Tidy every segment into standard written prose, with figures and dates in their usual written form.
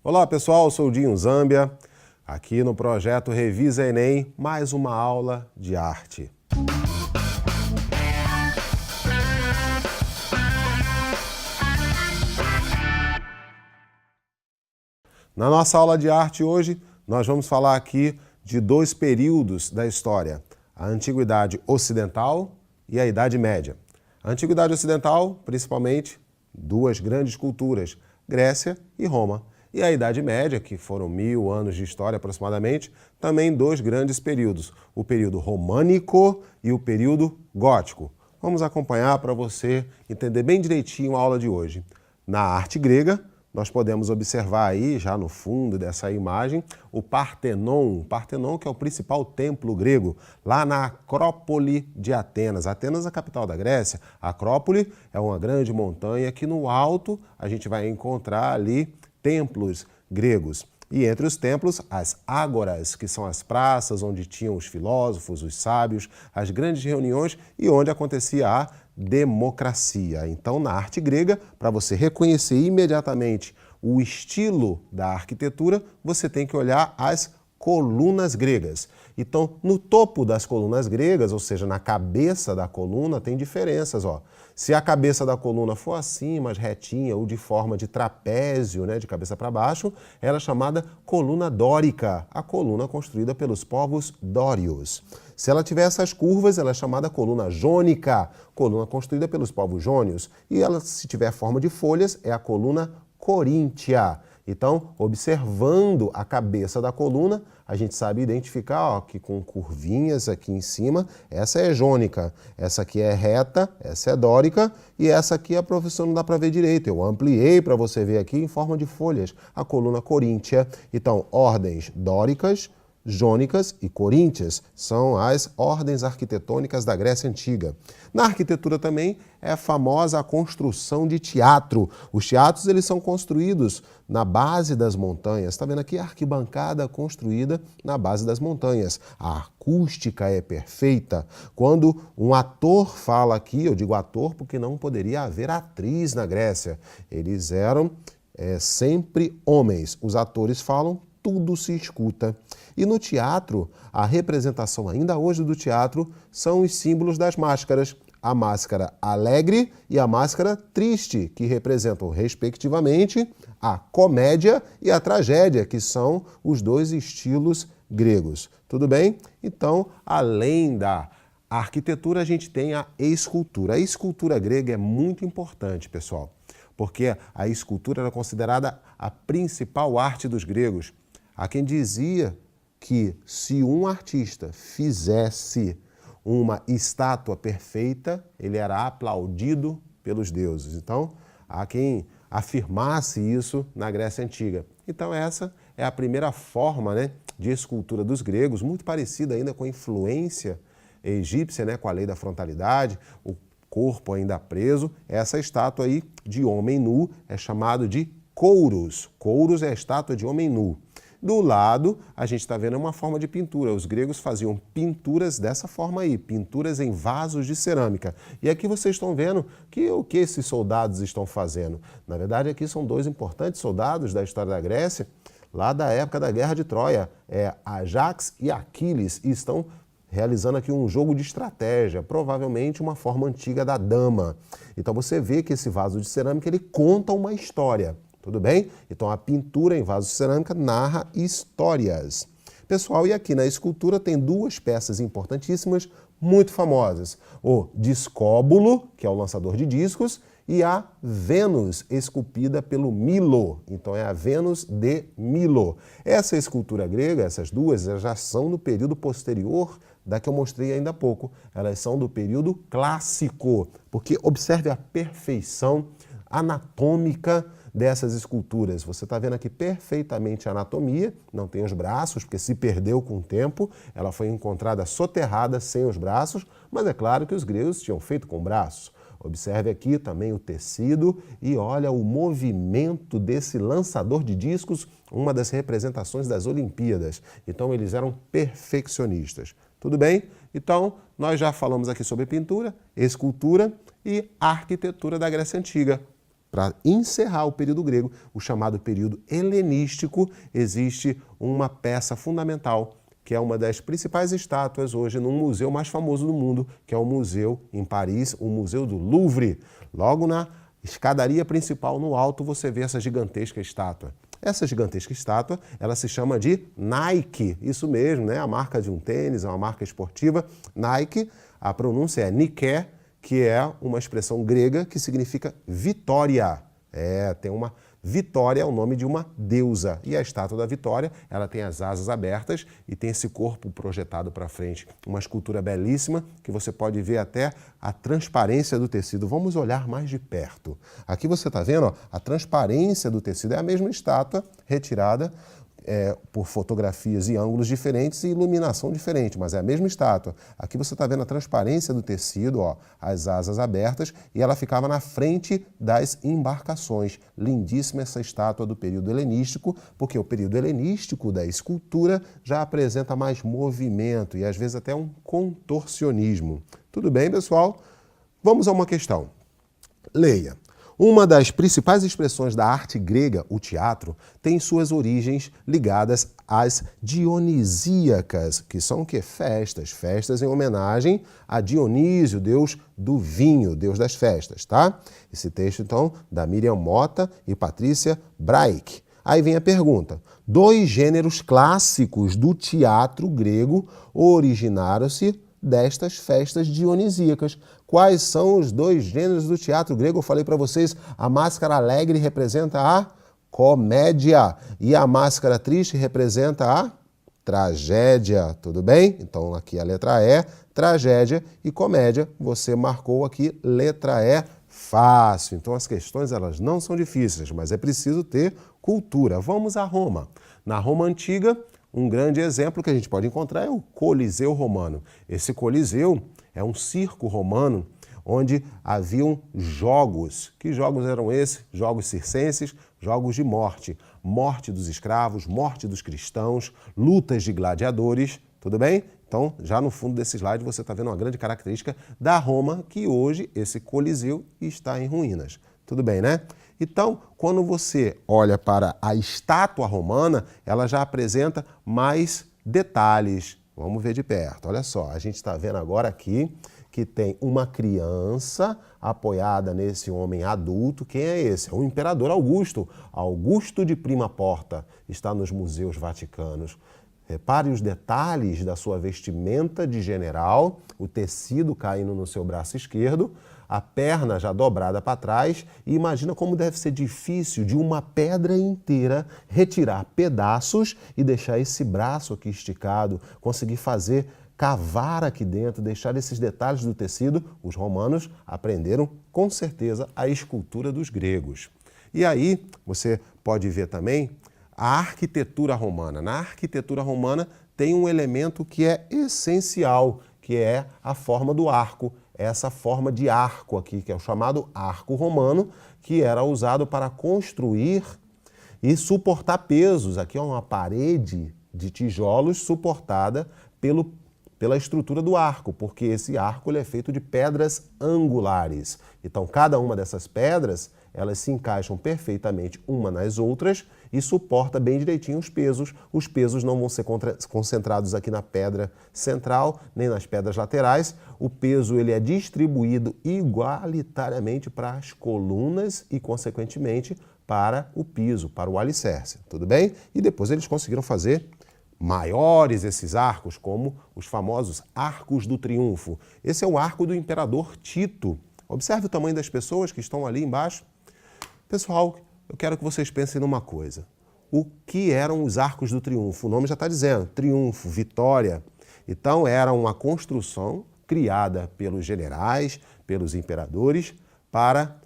Olá pessoal, eu sou o Dinho Zâmbia, aqui no projeto Revisa Enem, mais uma aula de arte. Na nossa aula de arte hoje, nós vamos falar aqui de dois períodos da história, a Antiguidade Ocidental e a Idade Média. A Antiguidade Ocidental, principalmente, duas grandes culturas, Grécia e Roma. E a Idade Média, que foram 1000 anos de história aproximadamente, também dois grandes períodos, o período românico e o período gótico. Vamos acompanhar para você entender bem direitinho a aula de hoje. Na arte grega, nós podemos observar aí, já no fundo dessa imagem, o Partenon. O Partenon, que é o principal templo grego, lá na Acrópole de Atenas. Atenas é a capital da Grécia. A Acrópole é uma grande montanha que no alto a gente vai encontrar ali templos gregos. E entre os templos, as ágoras, que são as praças onde tinham os filósofos, os sábios, as grandes reuniões e onde acontecia a democracia. Então, na arte grega, para você reconhecer imediatamente o estilo da arquitetura, você tem que olhar as colunas gregas. Então, no topo das colunas gregas, ou seja, na cabeça da coluna, tem diferenças, ó. Se a cabeça da coluna for assim, mais retinha, ou de forma de trapézio, né, de cabeça para baixo, ela é chamada coluna dórica, a coluna construída pelos povos dórios. Se ela tiver essas curvas, ela é chamada coluna jônica, coluna construída pelos povos jônios. E ela, se tiver forma de folhas, é a coluna coríntia. Então, observando a cabeça da coluna, a gente sabe identificar ó, que com curvinhas aqui em cima, essa é jônica, essa aqui é reta, essa é dórica e essa aqui a professor não dá para ver direito. Eu ampliei para você ver aqui em forma de folhas, a coluna coríntia. Então, ordens dóricas, jônicas e coríntias são as ordens arquitetônicas da Grécia Antiga. Na arquitetura também é famosa a construção de teatro. Os teatros eles são construídos na base das montanhas. Está vendo aqui a arquibancada construída na base das montanhas. A acústica é perfeita. Quando um ator fala aqui, eu digo ator porque não poderia haver atriz na Grécia. Eles eram sempre homens. Os atores falam, tudo se escuta. E no teatro, a representação ainda hoje do teatro são os símbolos das máscaras. A máscara alegre e a máscara triste, que representam, respectivamente, a comédia e a tragédia, que são os dois estilos gregos. Tudo bem? Então, além da arquitetura, a gente tem a escultura. A escultura grega é muito importante, pessoal, porque a escultura era considerada a principal arte dos gregos. Há quem dizia que se um artista fizesse uma estátua perfeita, ele era aplaudido pelos deuses. Então, há quem afirmasse isso na Grécia Antiga. Então, essa é a primeira forma, né, de escultura dos gregos, muito parecida ainda com a influência egípcia, né, com a lei da frontalidade, o corpo ainda preso. Essa estátua aí de homem nu é chamado de kouros. Kouros é a estátua de homem nu. Do lado, a gente está vendo uma forma de pintura. Os gregos faziam pinturas dessa forma aí, pinturas em vasos de cerâmica. E aqui vocês estão vendo que o que esses soldados estão fazendo. Na verdade, aqui são dois importantes soldados da história da Grécia, lá da época da Guerra de Troia. É Ajax e Aquiles, e estão realizando aqui um jogo de estratégia, provavelmente uma forma antiga da dama. Então você vê que esse vaso de cerâmica ele conta uma história. Tudo bem? Então, a pintura em vaso de cerâmica narra histórias. Pessoal, e aqui na escultura tem duas peças importantíssimas, muito famosas. O Discóbulo, que é o lançador de discos, e a Vênus, esculpida pelo Milo. Então, é a Vênus de Milo. Essa escultura grega, essas duas, já são do período posterior da que eu mostrei ainda há pouco. Elas são do período clássico, porque observe a perfeição anatômica dessas esculturas. Você está vendo aqui perfeitamente a anatomia, não tem os braços, porque se perdeu com o tempo, ela foi encontrada soterrada sem os braços, mas é claro que os gregos tinham feito com braços. Observe aqui também o tecido e olha o movimento desse lançador de discos, uma das representações das Olimpíadas. Então eles eram perfeccionistas. Tudo bem? Então nós já falamos aqui sobre pintura, escultura e arquitetura da Grécia Antiga. para encerrar o período grego, o chamado período helenístico, existe uma peça fundamental, que é uma das principais estátuas hoje num museu mais famoso do mundo, que é o museu em Paris, o Museu do Louvre. Logo na escadaria principal, no alto, você vê essa gigantesca estátua. Essa gigantesca estátua, ela se chama de Nike, isso mesmo, né? A marca de um tênis, é uma marca esportiva. Nike, a pronúncia é Nike, que é uma expressão grega que significa vitória. Tem uma Vitória é o nome de uma deusa. E a estátua da Vitória, ela tem as asas abertas e tem esse corpo projetado para frente. Uma escultura belíssima que você pode ver até a transparência do tecido. Vamos olhar mais de perto. Aqui você está vendo, ó, a transparência do tecido. É a mesma estátua retirada por fotografias e ângulos diferentes e iluminação diferente, mas é a mesma estátua. Aqui você está vendo a transparência do tecido, ó, as asas abertas, e ela ficava na frente das embarcações. Lindíssima essa estátua do período helenístico, porque o período helenístico da escultura já apresenta mais movimento e às vezes até um contorcionismo. Tudo bem, pessoal? Vamos a uma questão. Leia. Uma das principais expressões da arte grega, o teatro, tem suas origens ligadas às dionisíacas, que são o quê? Festas. Festas em homenagem a Dionísio, deus do vinho, deus das festas, tá? Esse texto, então, da Miriam Mota e Patrícia Braich. Aí vem a pergunta. 2 gêneros clássicos do teatro grego originaram-se destas festas dionisíacas. Quais são os 2 gêneros do teatro grego? Eu falei para vocês, a máscara alegre representa a comédia e a máscara triste representa a tragédia, tudo bem? Então aqui a letra E, tragédia, e comédia, você marcou aqui letra E, fácil. Então as questões elas não são difíceis, mas é preciso ter cultura. Vamos a Roma. Na Roma antiga, um grande exemplo que a gente pode encontrar é o Coliseu Romano. Esse Coliseu é um circo romano onde haviam jogos. Que jogos eram esses? Jogos circenses, jogos de morte. Morte dos escravos, morte dos cristãos, lutas de gladiadores, tudo bem? Então, já no fundo desse slide você está vendo uma grande característica da Roma, que hoje esse Coliseu está em ruínas. Tudo bem, né? Então, quando você olha para a estátua romana, ela já apresenta mais detalhes. Vamos ver de perto. Olha só, a gente está vendo agora aqui que tem uma criança apoiada nesse homem adulto. Quem é esse? É o imperador Augusto. Augusto de Prima Porta está nos museus vaticanos. Repare os detalhes da sua vestimenta de general, o tecido caindo no seu braço esquerdo, a perna já dobrada para trás, e imagina como deve ser difícil de uma pedra inteira retirar pedaços e deixar esse braço aqui esticado, conseguir cavar aqui dentro, deixar esses detalhes do tecido. Os romanos aprenderam com certeza a escultura dos gregos. E aí você pode ver também a arquitetura romana. Na arquitetura romana tem um elemento que é essencial, que é a forma do arco. Essa forma de arco aqui, que é o chamado arco romano, que era usado para construir e suportar pesos. Aqui é uma parede de tijolos suportada pela estrutura do arco, porque esse arco ele é feito de pedras angulares. Então, cada uma dessas pedras, elas se encaixam perfeitamente uma nas outras e suporta bem direitinho os pesos. Os pesos não vão ser concentrados aqui na pedra central, nem nas pedras laterais. O peso ele é distribuído igualitariamente para as colunas e, consequentemente, para o piso, para o alicerce. Tudo bem? E depois eles conseguiram fazer maiores esses arcos, como os famosos Arcos do Triunfo. Esse é o arco do imperador Tito. Observe o tamanho das pessoas que estão ali embaixo. Pessoal, eu quero que vocês pensem numa coisa. O que eram os Arcos do Triunfo? O nome já está dizendo, triunfo, vitória. Então, era uma construção criada pelos generais, pelos imperadores, para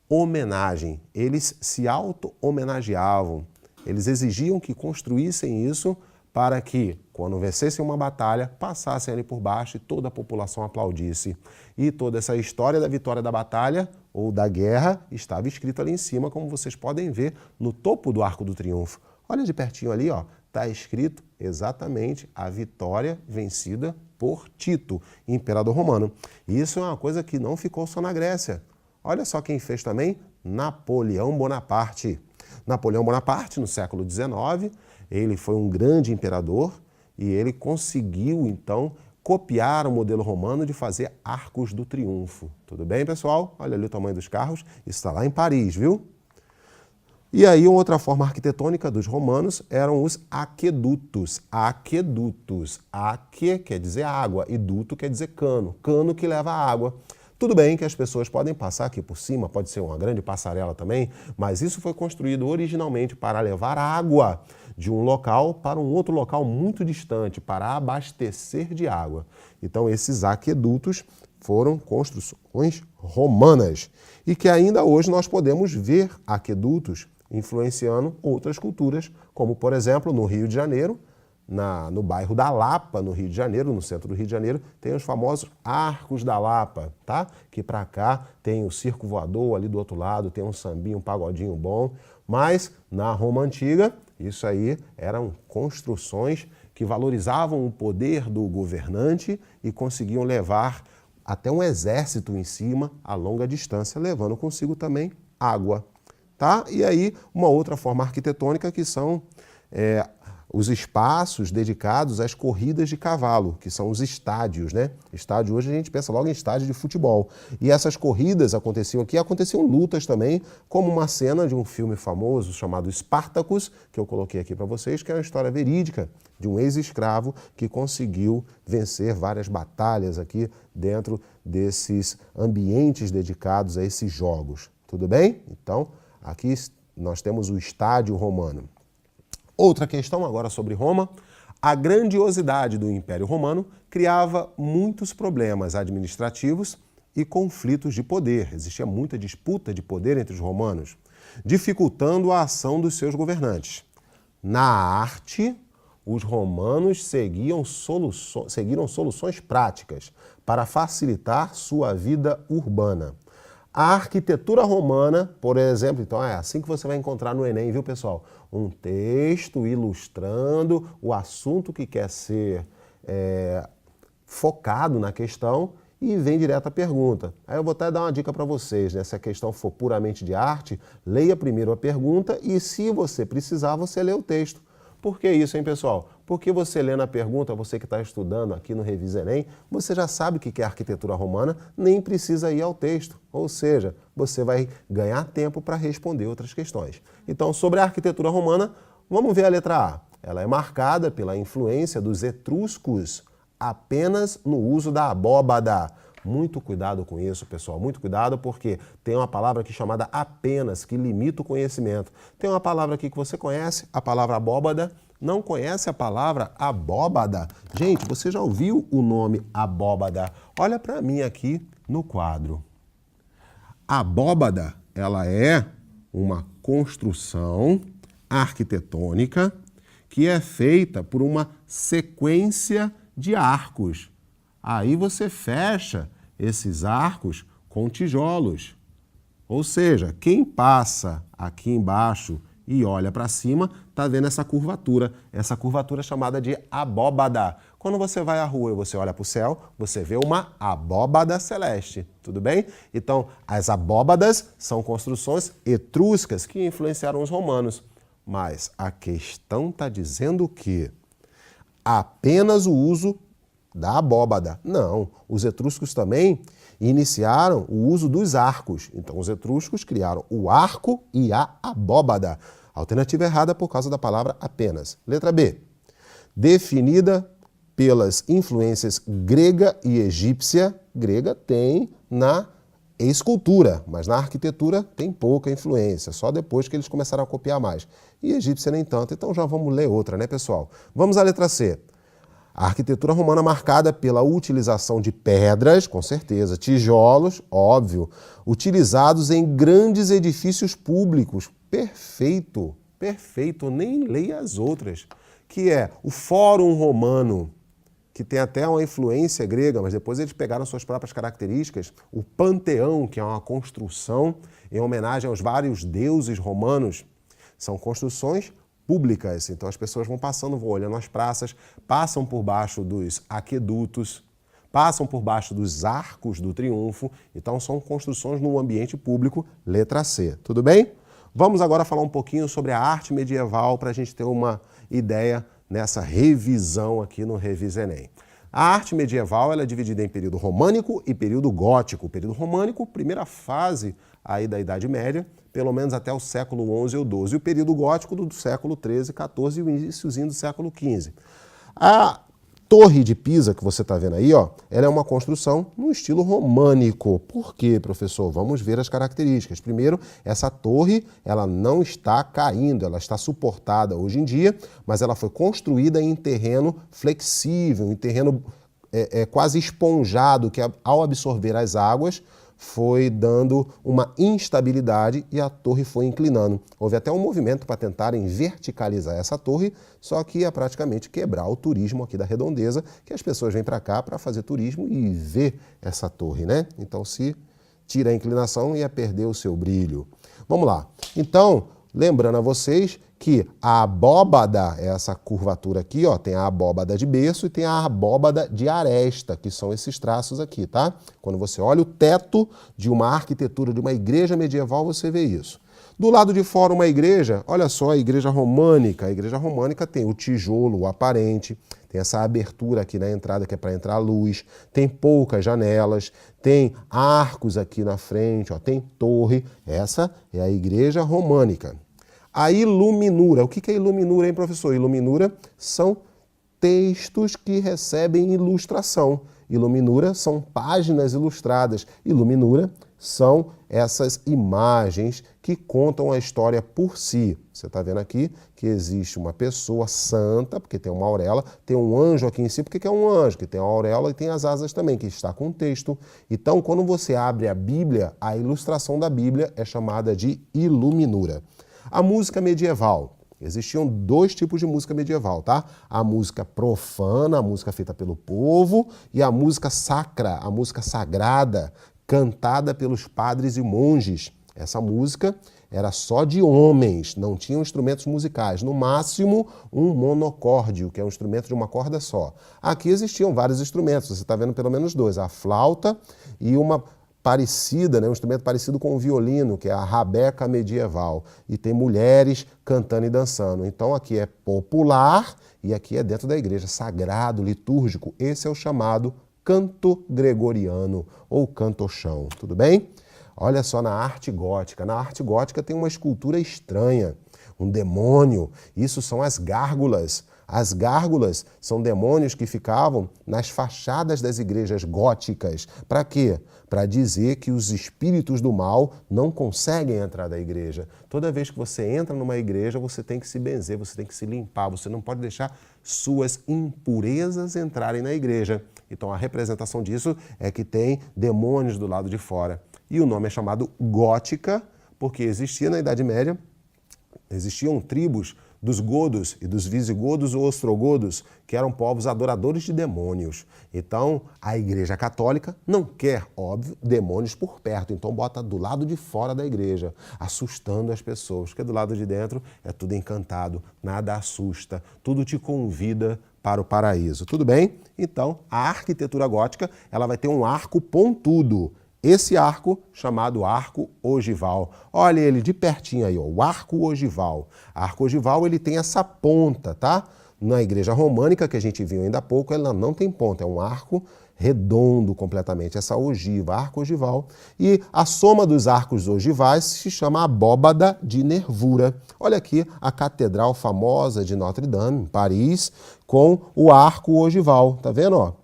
homenagem. Eles se auto-homenageavam. Eles exigiam que construíssem isso para que, quando vencessem uma batalha, passassem ali por baixo e toda a população aplaudisse. E toda essa história da vitória da batalha ou da guerra estava escrita ali em cima, como vocês podem ver no topo do Arco do Triunfo. Olha de pertinho ali, ó, está escrito exatamente a vitória vencida por Tito, imperador romano. E isso é uma coisa que não ficou só na Grécia. Olha só quem fez também Napoleão Bonaparte. Napoleão Bonaparte, no século XIX, ele foi um grande imperador e ele conseguiu, então, copiar o modelo romano de fazer arcos do triunfo. Tudo bem, pessoal? Olha ali o tamanho dos carros. Isso está lá em Paris, viu? E aí, outra forma arquitetônica dos romanos eram os aquedutos. Aquedutos. Aque quer dizer água e duto quer dizer cano. Cano que leva água. Tudo bem que as pessoas podem passar aqui por cima, pode ser uma grande passarela também, mas isso foi construído originalmente para levar água de um local para um outro local muito distante, para abastecer de água. Então, esses aquedutos foram construções romanas e que ainda hoje nós podemos ver aquedutos influenciando outras culturas, como, por exemplo, no Rio de Janeiro, no bairro da Lapa, no Rio de Janeiro, no centro do Rio de Janeiro, tem os famosos Arcos da Lapa, tá? Que para cá tem o circo voador, ali do outro lado tem um sambinho, um pagodinho bom, mas na Roma Antiga, isso aí eram construções que valorizavam o poder do governante e conseguiam levar até um exército em cima a longa distância, levando consigo também água. Tá? E aí, uma outra forma arquitetônica que são os espaços dedicados às corridas de cavalo, que são os estádios, né? Estádio, hoje a gente pensa logo em estádio de futebol. E essas corridas aconteciam aqui, aconteciam lutas também, como uma cena de um filme famoso chamado Spartacus, que eu coloquei aqui para vocês, que é uma história verídica de um ex-escravo que conseguiu vencer várias batalhas aqui dentro desses ambientes dedicados a esses jogos. Tudo bem? Então, aqui nós temos o estádio romano. Outra questão agora sobre Roma. A grandiosidade do Império Romano criava muitos problemas administrativos e conflitos de poder. Existia muita disputa de poder entre os romanos, dificultando a ação dos seus governantes. Na arte, os romanos seguiram soluções práticas para facilitar sua vida urbana. A arquitetura romana, por exemplo, então é assim que você vai encontrar no Enem, viu, pessoal? Um texto ilustrando o assunto que quer ser focado na questão e vem direto à pergunta. Aí eu vou até dar uma dica para vocês, né? Se a questão for puramente de arte, leia primeiro a pergunta e, se você precisar, você lê o texto. Por que isso, hein, pessoal? Porque você lendo a pergunta, você que está estudando aqui no Revisa Enem, você já sabe o que é arquitetura romana, nem precisa ir ao texto. Ou seja, você vai ganhar tempo para responder outras questões. Então, sobre a arquitetura romana, vamos ver a letra A. Ela é marcada pela influência dos etruscos apenas no uso da abóbada. Muito cuidado com isso, pessoal. Muito cuidado, porque tem uma palavra aqui chamada apenas, que limita o conhecimento. Tem uma palavra aqui que você conhece, a palavra abóbada. Não conhece a palavra abóbada? Gente, você já ouviu o nome abóbada? Olha para mim aqui no quadro. A abóbada, ela é uma construção arquitetônica que é feita por uma sequência de arcos. Aí você fecha esses arcos com tijolos. Ou seja, quem passa aqui embaixo e olha para cima, está vendo essa curvatura. Essa curvatura é chamada de abóbada. Quando você vai à rua e você olha para o céu, você vê uma abóbada celeste. Tudo bem? Então, as abóbadas são construções etruscas que influenciaram os romanos. Mas a questão está dizendo que apenas o uso da abóbada. Não, os etruscos também iniciaram o uso dos arcos. Então, os etruscos criaram o arco e a abóbada. Alternativa errada por causa da palavra apenas. Letra B. Definida pelas influências grega e egípcia. Grega tem na escultura, mas na arquitetura tem pouca influência, só depois que eles começaram a copiar mais. E egípcia nem tanto, então já vamos ler outra, né, pessoal? Vamos à letra C. A arquitetura romana marcada pela utilização de pedras, com certeza, tijolos, óbvio, utilizados em grandes edifícios públicos. Perfeito, perfeito, nem leia as outras. Que é o Fórum Romano, que tem até uma influência grega, mas depois eles pegaram suas próprias características. O Panteão, que é uma construção em homenagem aos vários deuses romanos. São construções públicas, então as pessoas vão passando, vão olhando as praças, passam por baixo dos aquedutos, passam por baixo dos arcos do triunfo, então são construções no ambiente público, letra C. Tudo bem? Vamos agora falar um pouquinho sobre a arte medieval para a gente ter uma ideia nessa revisão aqui no Revisa Enem. A arte medieval ela é dividida em período românico e período gótico. O período românico, primeira fase aí da Idade Média, pelo menos até o século XI ou XII. E o período gótico do século XIII, XIV e o iníciozinho do século XV. A Torre de Pisa, que você está vendo aí, ó, ela é uma construção no estilo românico. Por quê, professor? Vamos ver as características. Primeiro, essa torre ela não está caindo, ela está suportada hoje em dia, mas ela foi construída em terreno flexível, em terreno quase esponjado, que ao absorver as águas, foi dando uma instabilidade e a torre foi inclinando. Houve até um movimento para tentarem verticalizar essa torre, só que ia praticamente quebrar o turismo aqui da Redondeza, que as pessoas vêm para cá para fazer turismo e ver essa torre, né? Então, se tira a inclinação, ia perder o seu brilho. Vamos lá. Então, lembrando a vocês que a abóbada, essa curvatura aqui, ó, tem a abóbada de berço e tem a abóbada de aresta, que são esses traços aqui, tá? Quando você olha o teto de uma arquitetura de uma igreja medieval, você vê isso. Do lado de fora, uma igreja, olha só, a igreja românica. A igreja românica tem o tijolo, o aparente, tem essa abertura aqui na entrada que é para entrar a luz, tem poucas janelas, tem arcos aqui na frente, ó, tem torre. Essa é a igreja românica. A iluminura. O que é iluminura, hein, professor? Iluminura são textos que recebem ilustração. Iluminura são páginas ilustradas. Iluminura são essas imagens que contam a história por si. Você está vendo aqui que existe uma pessoa santa, porque tem uma auréola, tem um anjo aqui em cima, porque é um anjo, que tem uma auréola e tem as asas também, que está com o texto. Então, quando você abre a Bíblia, a ilustração da Bíblia é chamada de iluminura. A música medieval. Existiam dois tipos de música medieval, tá? A música profana, a música feita pelo povo, e a música sacra, a música sagrada, cantada pelos padres e monges. Essa música era só de homens, não tinham instrumentos musicais, no máximo um monocórdio, que é um instrumento de uma corda só. Aqui existiam vários instrumentos, você está vendo pelo menos dois, a flauta e uma parecida, né, um instrumento parecido com o violino, que é a rabeca medieval. E tem mulheres cantando e dançando. Então aqui é popular e aqui é dentro da igreja, sagrado, litúrgico. Esse é o chamado canto gregoriano ou cantochão, tudo bem? Olha só na arte gótica. Na arte gótica tem uma escultura estranha, um demônio. Isso são as gárgulas. As gárgulas são demônios que ficavam nas fachadas das igrejas góticas. Para quê? Para dizer que os espíritos do mal não conseguem entrar da igreja. Toda vez que você entra numa igreja, você tem que se benzer, você tem que se limpar, você não pode deixar suas impurezas entrarem na igreja. Então a representação disso é que tem demônios do lado de fora. E o nome é chamado gótica, porque existia na Idade Média, existiam tribos dos godos e dos visigodos ou ostrogodos, que eram povos adoradores de demônios. Então, a Igreja Católica não quer, óbvio, demônios por perto, então bota do lado de fora da igreja, assustando as pessoas, porque do lado de dentro é tudo encantado, nada assusta, tudo te convida para o paraíso. Tudo bem? Então, a arquitetura gótica, ela vai ter um arco pontudo. Esse arco, chamado arco ogival. Olha ele de pertinho aí, ó, o arco ogival. O arco ogival, ele tem essa ponta, tá? Na igreja românica, que a gente viu ainda há pouco, ela não tem ponta, é um arco redondo completamente, essa ogiva, arco ogival. E a soma dos arcos ogivais se chama abóbada de nervura. Olha aqui a catedral famosa de Notre Dame, em Paris, com o arco ogival, tá vendo, ó?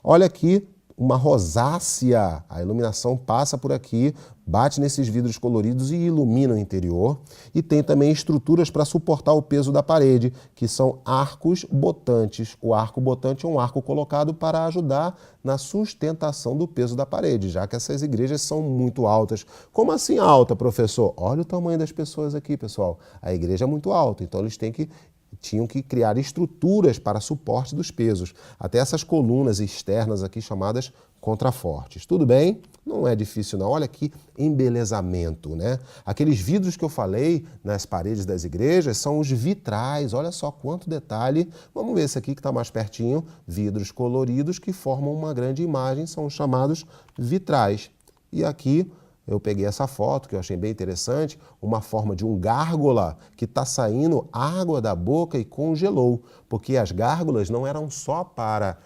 Olha aqui, uma rosácea, a iluminação passa por aqui, bate nesses vidros coloridos e ilumina o interior. E tem também estruturas para suportar o peso da parede, que são arcos botantes. O arco botante é um arco colocado para ajudar na sustentação do peso da parede, já que essas igrejas são muito altas. Como assim alta, professor? Olha o tamanho das pessoas aqui, pessoal. A igreja é muito alta, então eles tinham que criar estruturas para suporte dos pesos. Até essas colunas externas aqui chamadas contrafortes. Tudo bem? Não é difícil não. Olha que embelezamento, né? Aqueles vidros que eu falei nas paredes das igrejas são os vitrais. Olha só quanto detalhe. Vamos ver esse aqui que está mais pertinho. Vidros coloridos que formam uma grande imagem, são os chamados vitrais. E aqui eu peguei essa foto que eu achei bem interessante, uma forma de um gárgula que está saindo água da boca e congelou, porque as gárgulas não eram só para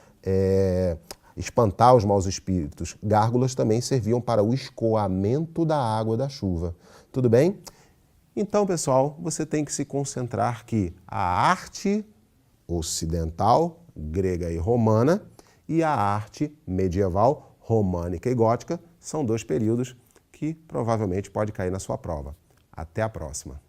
espantar os maus espíritos, gárgulas também serviam para o escoamento da água da chuva. Tudo bem? Então, pessoal, você tem que se concentrar que a arte ocidental, grega e romana, e a arte medieval, românica e gótica, são dois períodos que provavelmente pode cair na sua prova. Até a próxima!